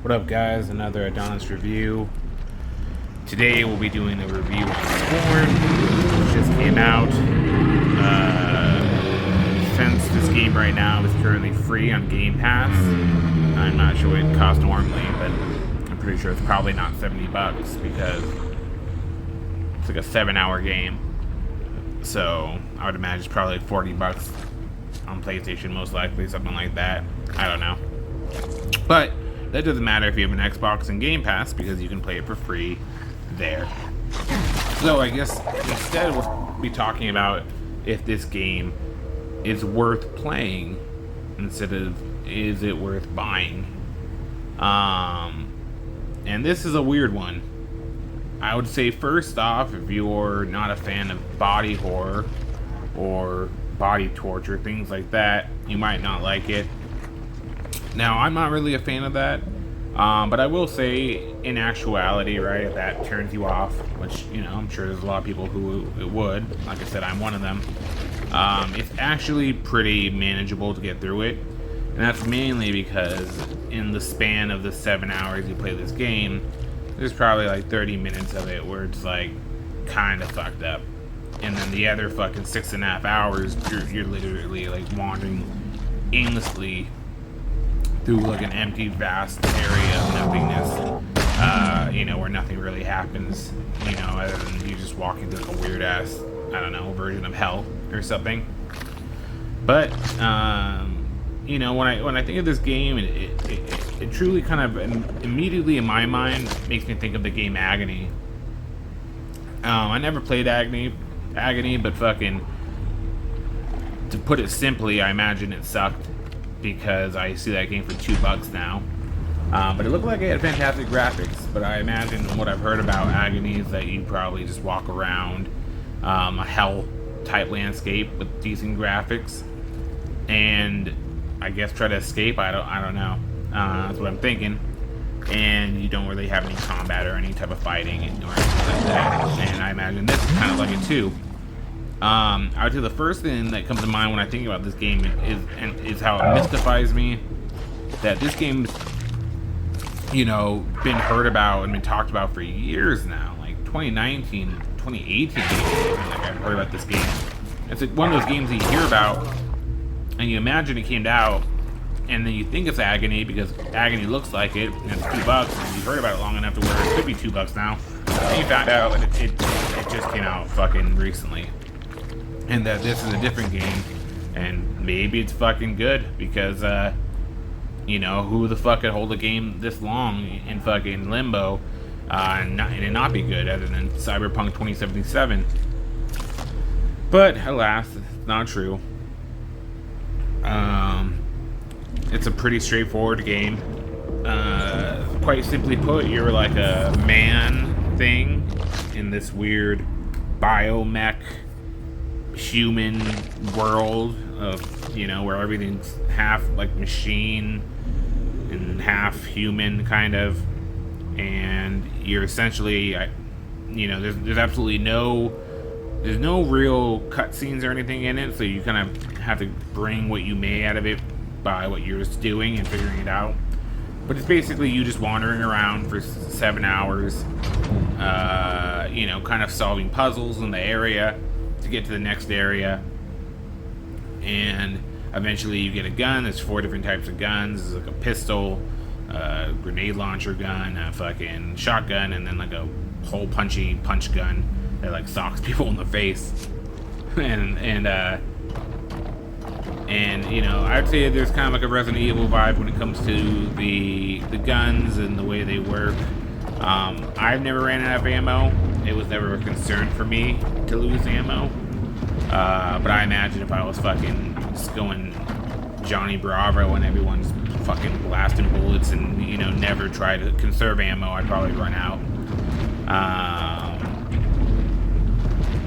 What up, guys? Another Adonis review. Today we'll be doing a review on Scorn, which just came out. Since this game right now is currently free on Game Pass, I'm not sure what it costs normally, but I'm pretty sure it's probably not $70 because it's like a 7-hour game. So I would imagine it's probably like $40 on PlayStation, most likely, something like that. I don't know. But that doesn't matter if you have an Xbox and Game Pass because you can play it for free there. So I guess instead we'll be talking about if this game is worth playing instead of is it worth buying. And this is a weird one. I would say first off, if you're not a fan of body horror or body torture, things like that, you might not like it. Now, I'm not really a fan of that, but I will say, in actuality, right, if that turns you off, which, you know, I'm sure there's a lot of people who it would. Like I said, I'm one of them. It's actually pretty manageable to get through it, and that's mainly because in the span of the 7 hours you play this game, there's probably like 30 minutes of it where it's like kind of fucked up, and then the other fucking 6.5 hours you're literally like wandering aimlessly through like an empty, vast area of nothingness, you know, where nothing really happens, you know, other than you just walking through like a weird ass, I don't know, version of hell or something. But you know, when I think of this game, it truly kind of immediately in my mind makes me think of the game Agony. I never played Agony, but fucking, to put it simply, I imagine it sucked because I see that game for $2 now. But it looked like it had fantastic graphics. But I imagine what I've heard about Agony is that you probably just walk around a hell type landscape with decent graphics, and I guess try to escape. I don't know. That's what I'm thinking. And you don't really have any combat or any type of fighting or anything like that. And I imagine this is kind of like it too. I would say the first thing that comes to mind when I think about this game is how it mystifies me that this game's, you know, been heard about and been talked about for years now, like 2019, 2018. Like I've heard about this game. It's like one of those games that you hear about and you imagine it came out, and then you think it's Agony because Agony looks like it, and it's $2, and you've heard about it long enough to where it could be $2 now. And you found out that it just came out fucking recently, and that this is a different game, and maybe it's fucking good because, you know, who the fuck could hold a game this long in fucking limbo and it not be good other than Cyberpunk 2077? But alas, it's not true. It's a pretty straightforward game. Quite simply put, you're like a man thing in this weird biomech human world of, you know, where everything's half like machine and half human kind of, and you're essentially, you know, there's absolutely there's no real cutscenes or anything in it, so you kind of have to bring what you may out of it by what you're just doing and figuring it out. But it's basically you just wandering around for 7 hours, you know, kind of solving puzzles in the area to get to the next area. And eventually you get a gun. There's 4 different types of guns. There's like a pistol, a grenade launcher gun, a fucking shotgun, and then like a hole punch gun that like socks people in the face. And you know, I'd say there's kind of like a Resident Evil vibe when it comes to the guns and the way they work. I've never ran out of ammo. It was never a concern for me to lose ammo. But I imagine if I was fucking just going Johnny Bravo and everyone's fucking blasting bullets and, you know, never try to conserve ammo, I'd probably run out.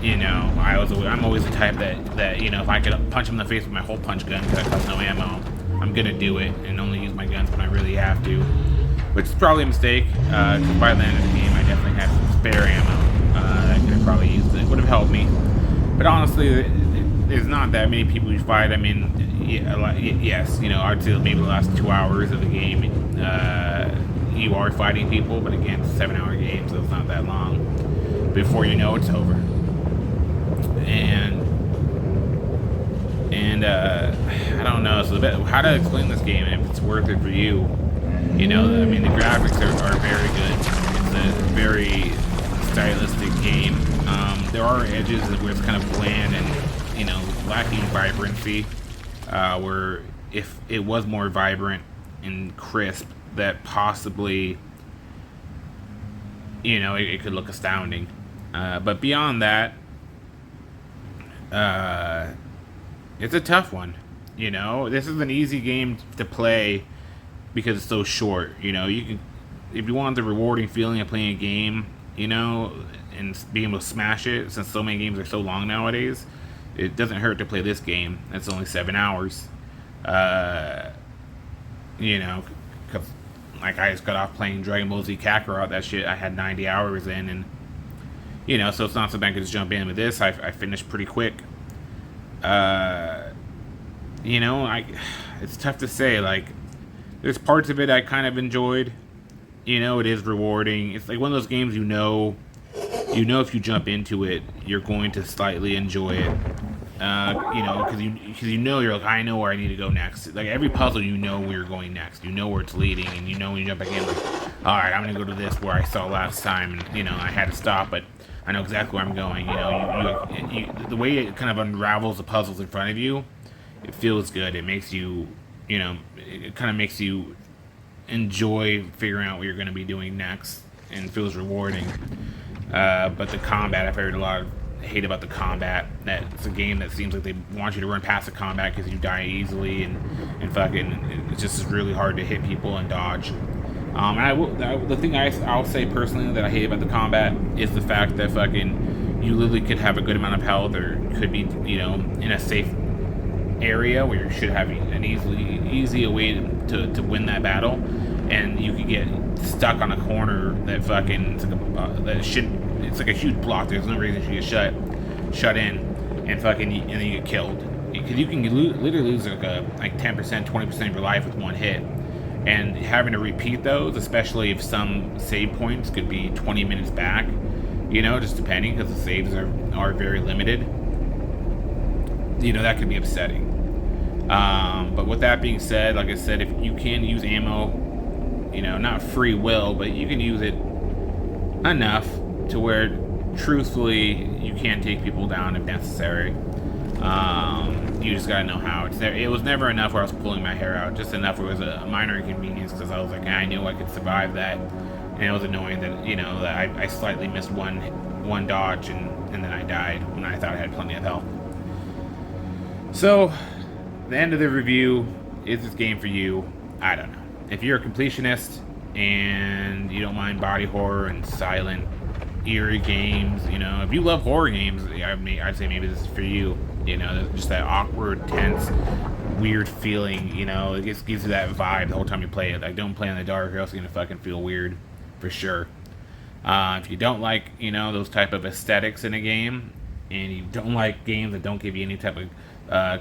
You know, I'm always the type that, you know, if I could punch him in the face with my hole punch gun because I have no ammo, I'm gonna do it and only use my guns when I really have to. Which is probably a mistake, because by the end of the game I definitely had some spare ammo that I could have probably used. It would have helped me. But honestly, there's not that many people you fight. I mean, yes, you know, I'd say maybe the last 2 hours of the game, you are fighting people, but again, it's a 7-hour game, so it's not that long. Before you know it's over. And I don't know. So how to explain this game if it's worth it for you? You know, I mean, the graphics are very good. It's a very stylistic game. There are edges where it's kind of bland and, you know, lacking vibrancy. Where if it was more vibrant and crisp, that possibly, you know, it could look astounding. But beyond that, it's a tough one. You know, this is an easy game to play because it's so short. You know, you can, if you want the rewarding feeling of playing a game, you know, and being able to smash it, since so many games are so long nowadays, it doesn't hurt to play this game. It's only 7 hours. You know, cause like I just got off playing Dragon Ball Z Kakarot. That shit I had 90 hours in, and you know, so it's not something I could just jump in with this. I finished pretty quick. You know, it's tough to say. Like, there's parts of it I kind of enjoyed. You know, it is rewarding. It's like one of those games, you know if you jump into it, you're going to slightly enjoy it. You know, because you know you're like, I know where I need to go next. Like every puzzle, you know where you're going next. You know where it's leading, and you know when you jump back in, like, all right, I'm gonna go to this where I saw last time, and you know I had to stop, but I know exactly where I'm going. You know, the way it kind of unravels the puzzles in front of you, it feels good. It makes you, you know, it kind of makes you enjoy figuring out what you're going to be doing next, and feels rewarding. But the combat, I've heard a lot of hate about the combat. That it's a game that seems like they want you to run past the combat because you die easily, and fucking it's just really hard to hit people and dodge. The thing I'll say personally that I hate about the combat is the fact that fucking you literally could have a good amount of health, or could be, you know, in a safe area where you should have an easy way to win that battle, and you could get stuck on a corner that fucking it's like a huge block. There's no reason you get shut in, and fucking and then you get killed because you can literally lose like 10%, 20% of your life with one hit. And having to repeat those, especially if some save points could be 20 minutes back, you know, just depending, because the saves are very limited, you know, that could be upsetting. But with that being said, like I said, if you can use ammo, you know, not free will, but you can use it enough to where, truthfully, you can take people down if necessary. You just gotta know how. It was never enough where I was pulling my hair out. Just enough where it was a minor inconvenience, because I was like, I knew I could survive that, and it was annoying that, you know, that I slightly missed one dodge and then I died when I thought I had plenty of health. So, the end of the review, is this game for you? I don't know. If you're a completionist and you don't mind body horror and silent, eerie games, you know, if you love horror games, I'd say maybe this is for you. You know, just that awkward, tense, weird feeling, you know, it just gives you that vibe the whole time you play it. Like, don't play in the dark or else you're gonna fucking feel weird, for sure. If you don't like, you know, those type of aesthetics in a game, and you don't like games that don't give you any type of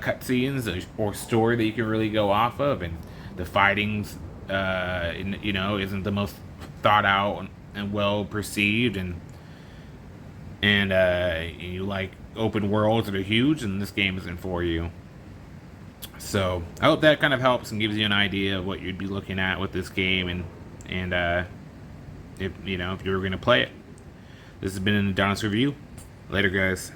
cutscenes or story that you can really go off of, and the fightings, you know, isn't the most thought out and well perceived, and you like open worlds that are huge, and this game isn't for you. So I hope that kind of helps and gives you an idea of what you'd be looking at with this game, and if you know, if you were going to play it. This has been an Adonis review. Later, guys.